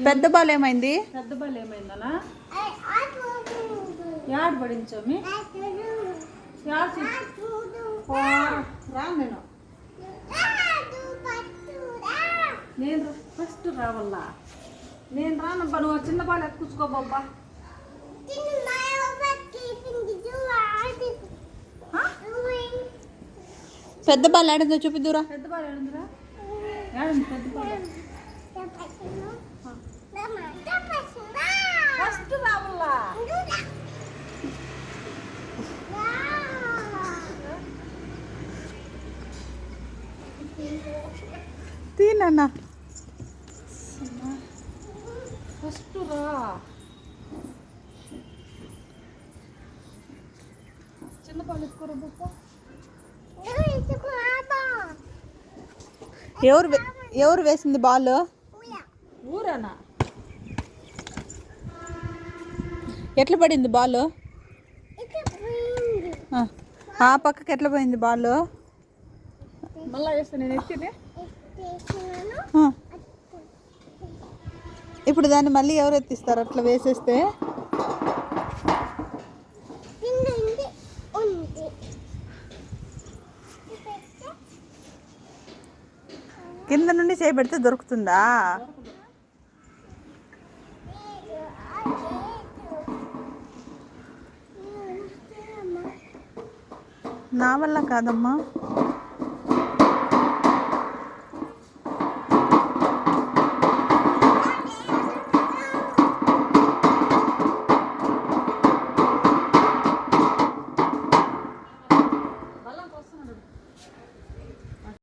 పెద్ద బాల్ ఏమైంది? పెద్ద బాల్ ఏమైందనా? యాడ్ పడించోమి రా నేను ఫస్ట్ రావాలా? నేను రానబ్బా, నువ్వు చిన్న బాల్ ఎత్తుకుచ్చుకో బాబ్బా. పెద్ద బాల్ ఆడిందో చూపిద్దురా. పెద్ద బాల్ ఏడుందిరా? ఏడండి పెద్ద బాల్? ఫస్ట్ రావాలా? తీనన్నా ఫస్ట్ రా. చిన్న బాల్ ఎత్తుకోరా బాబ్బా. ఎవరు వేసింది బాల్? ఊరనా? ఎట్లా పడింది బాల్? ఆ పక్కకి ఎట్లా పోయింది బాల్? మళ్ళా వేస్తా నేను ఎత్తినే. ఇప్పుడు దాన్ని మళ్ళీ ఎవరు ఎత్తిస్తారు అట్లా వేసేస్తే? కింద నుండి చేయబెడితే దొరుకుతుందా? నా వల్ల కాదమ్మా.